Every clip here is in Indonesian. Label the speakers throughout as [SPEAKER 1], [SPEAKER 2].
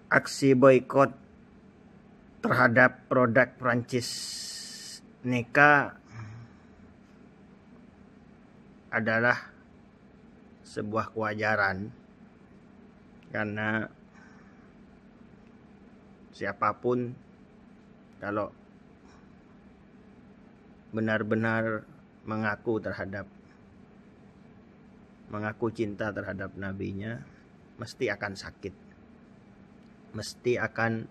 [SPEAKER 1] aksi boikot terhadap produk Prancis NECA adalah sebuah kewajaran, karena siapapun kalau benar-benar mengaku cinta terhadap nabinya, mesti akan sakit, mesti akan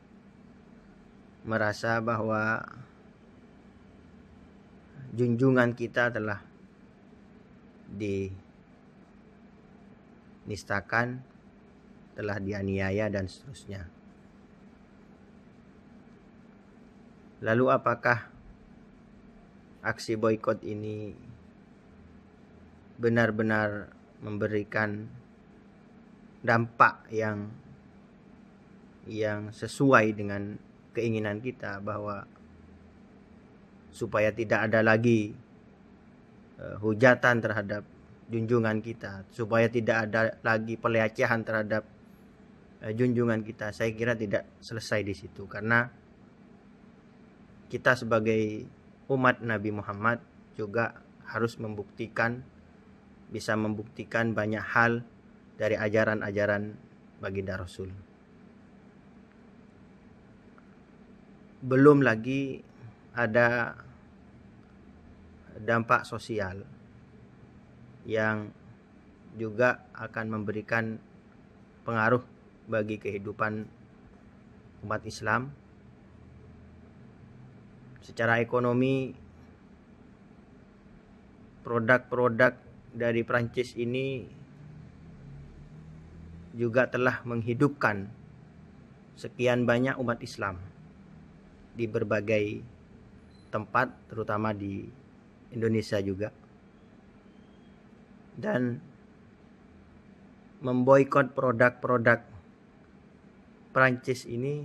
[SPEAKER 1] merasa bahwa junjungan kita telah dinistakan, telah dianiaya dan seterusnya. Lalu apakah aksi boikot ini benar-benar memberikan dampak yang sesuai dengan keinginan kita, bahwa supaya tidak ada lagi hujatan terhadap junjungan kita, supaya tidak ada lagi pelecehan terhadap junjungan kita? Saya kira tidak selesai di situ, karena kita sebagai umat Nabi Muhammad juga harus bisa membuktikan banyak hal dari ajaran-ajaran baginda Rasul. Belum lagi ada dampak sosial yang juga akan memberikan pengaruh bagi kehidupan umat Islam. Secara ekonomi, produk-produk dari Prancis ini juga telah menghidupkan sekian banyak umat Islam di berbagai tempat, terutama di Indonesia juga. Dan memboikot produk-produk Prancis ini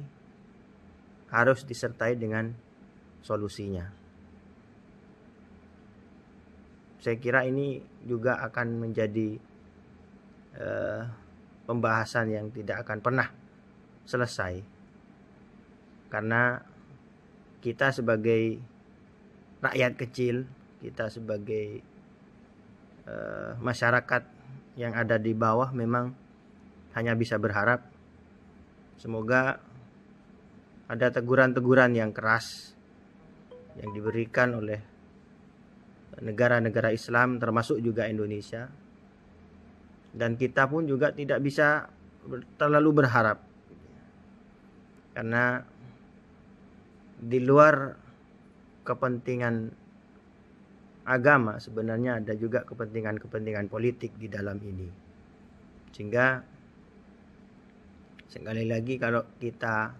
[SPEAKER 1] harus disertai dengan solusinya. Saya kira ini juga akan menjadi pembahasan yang tidak akan pernah selesai, karena kita sebagai rakyat kecil, kita sebagai masyarakat yang ada di bawah, memang hanya bisa berharap semoga ada teguran-teguran yang keras yang diberikan oleh negara-negara Islam, termasuk juga Indonesia. Dan kita pun juga tidak bisa terlalu berharap, karena di luar kepentingan agama sebenarnya ada juga kepentingan-kepentingan politik di dalam ini. Sehingga sekali lagi, kalau kita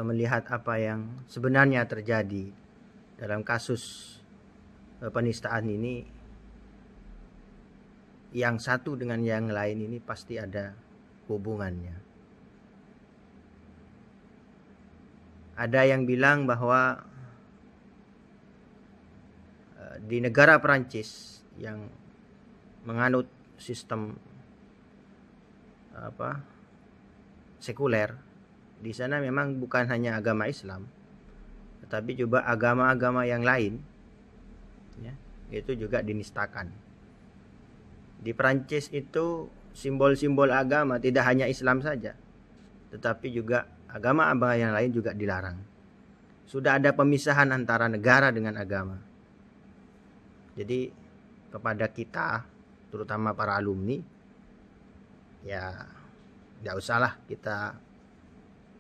[SPEAKER 1] melihat apa yang sebenarnya terjadi dalam kasus penistaan ini, yang satu dengan yang lain ini pasti ada hubungannya. Ada yang bilang bahwa di negara Prancis yang menganut sistem sekuler, di sana memang bukan hanya agama Islam, tetapi juga agama-agama yang lain, ya, itu juga dinistakan. Di Prancis itu simbol-simbol agama tidak hanya Islam saja, tetapi juga agama-agama yang lain juga dilarang. Sudah ada pemisahan antara negara dengan agama. Jadi kepada kita, terutama para alumni, ya tidak usahlah kita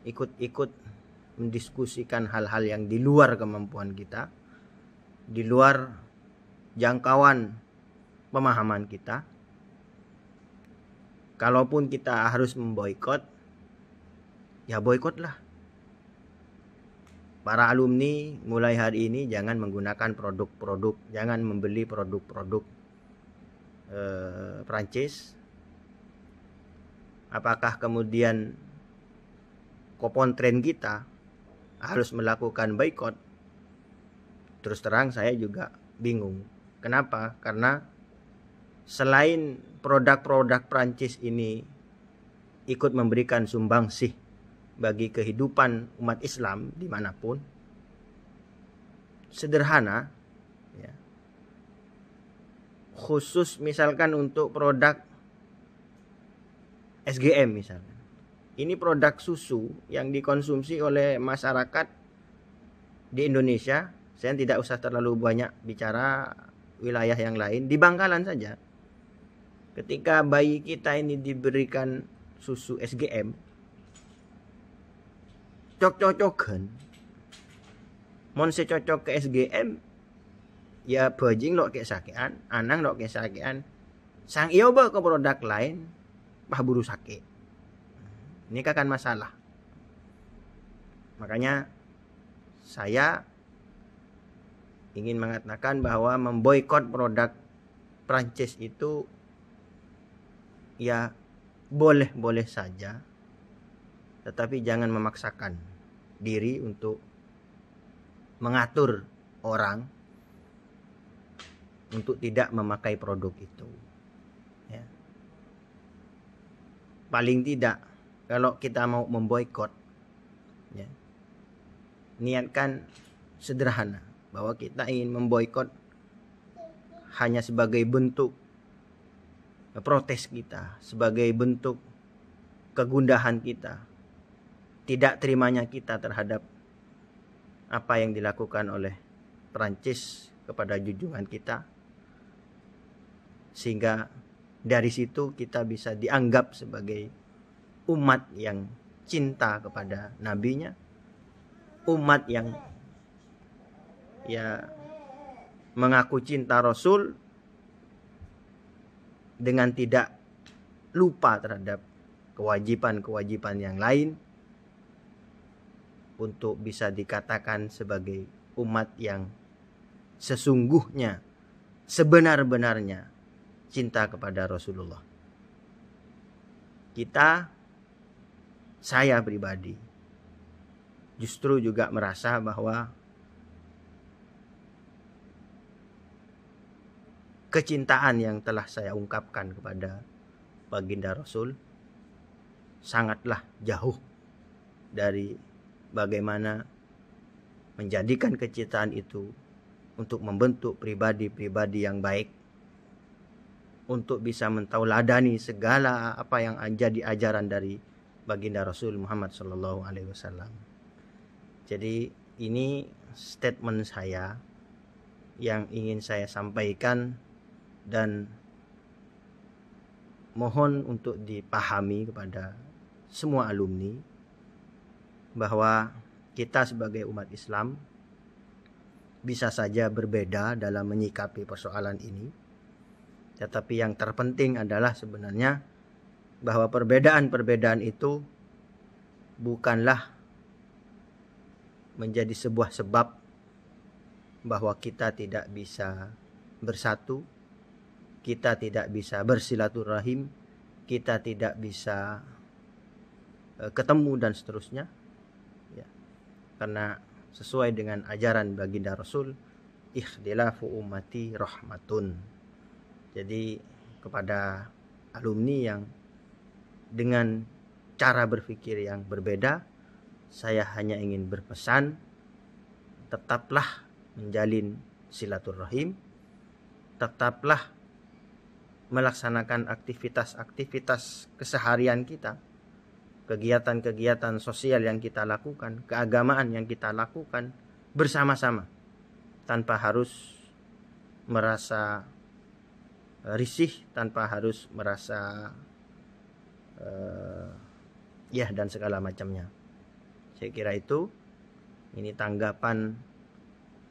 [SPEAKER 1] ikut-ikut mendiskusikan hal-hal yang di luar kemampuan kita, di luar jangkauan pemahaman kita. Kalaupun kita harus memboikot, ya boikotlah. Para alumni mulai hari ini jangan menggunakan produk-produk, jangan membeli produk-produk Prancis. Apakah kemudian Kopontren kita harus melakukan boikot? Terus terang saya juga bingung. Kenapa? Karena selain produk-produk Prancis ini ikut memberikan sumbangsih bagi kehidupan umat Islam dimanapun, sederhana, ya. Khusus misalkan untuk produk SGM misalnya. Ini produk susu yang dikonsumsi oleh masyarakat di Indonesia. Saya tidak usah terlalu banyak bicara wilayah yang lain. Di Bangkalan saja, ketika bayi kita ini diberikan susu SGM, cocok-cocokan, mon secocok ke SGM, ya bajing lo kayak sakian, anang lo kayak sakian, sang iyo ba ke produk lain, bah buru sakit. Ini kan masalah. Makanya saya ingin mengatakan bahwa memboikot produk Prancis itu ya boleh-boleh saja, tetapi jangan memaksakan diri untuk mengatur orang untuk tidak memakai produk itu. Ya. Paling tidak, kalau kita mau memboikot, ya, niatkan sederhana bahwa kita ingin memboikot hanya sebagai bentuk protes kita, sebagai bentuk kegundahan kita, tidak terimanya kita terhadap apa yang dilakukan oleh Prancis kepada junjungan kita, sehingga dari situ kita bisa dianggap sebagai umat yang cinta kepada nabinya, umat yang ya mengaku cinta Rasul dengan tidak lupa terhadap kewajiban-kewajiban yang lain, untuk bisa dikatakan sebagai umat yang sesungguhnya, sebenar-benarnya cinta kepada Rasulullah. Saya pribadi justru juga merasa bahwa kecintaan yang telah saya ungkapkan kepada baginda Rasul sangatlah jauh dari bagaimana menjadikan kecintaan itu untuk membentuk pribadi-pribadi yang baik, untuk bisa mentauladani segala apa yang jadi ajaran dari baginda Rasul Muhammad SAW. Jadi ini statement saya yang ingin saya sampaikan, dan mohon untuk dipahami kepada semua alumni bahwa kita sebagai umat Islam bisa saja berbeda dalam menyikapi persoalan ini, tetapi yang terpenting adalah sebenarnya bahwa perbedaan-perbedaan itu bukanlah menjadi sebuah sebab bahwa kita tidak bisa bersatu, kita tidak bisa bersilaturahim, kita tidak bisa ketemu dan seterusnya, ya. Karena sesuai dengan ajaran baginda Rasul, ikhtilafu ummati rahmatun. Jadi kepada alumni yang dengan cara berpikir yang berbeda, saya hanya ingin berpesan, tetaplah menjalin silaturahim, tetaplah melaksanakan aktivitas-aktivitas keseharian kita, kegiatan-kegiatan sosial yang kita lakukan, keagamaan yang kita lakukan bersama-sama, tanpa harus merasa risih, tanpa harus merasa dan segala macamnya. Saya kira itu, ini tanggapan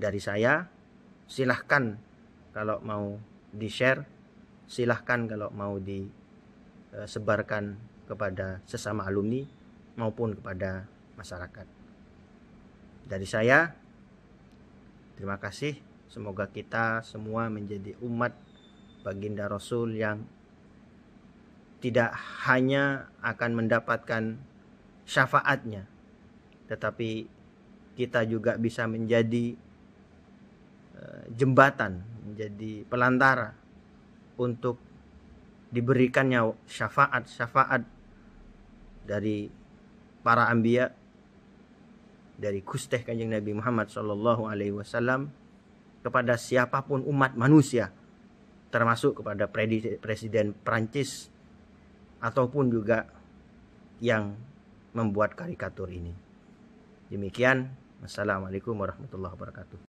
[SPEAKER 1] dari saya. Silahkan kalau mau di-share, silahkan kalau mau disebarkan kepada sesama alumni maupun kepada masyarakat. Dari saya, terima kasih. Semoga kita semua menjadi umat baginda Rasul yang tidak hanya akan mendapatkan syafaatnya, tetapi kita juga bisa menjadi jembatan, menjadi pelantara untuk diberikannya syafaat-syafaat dari para anbiya, dari kusteh Kanjeng Nabi Muhammad sallallahu alaihi wasallam kepada siapapun umat manusia, termasuk kepada presiden Prancis ataupun juga yang membuat karikatur ini. Demikian, wassalamualaikum warahmatullahi wabarakatuh.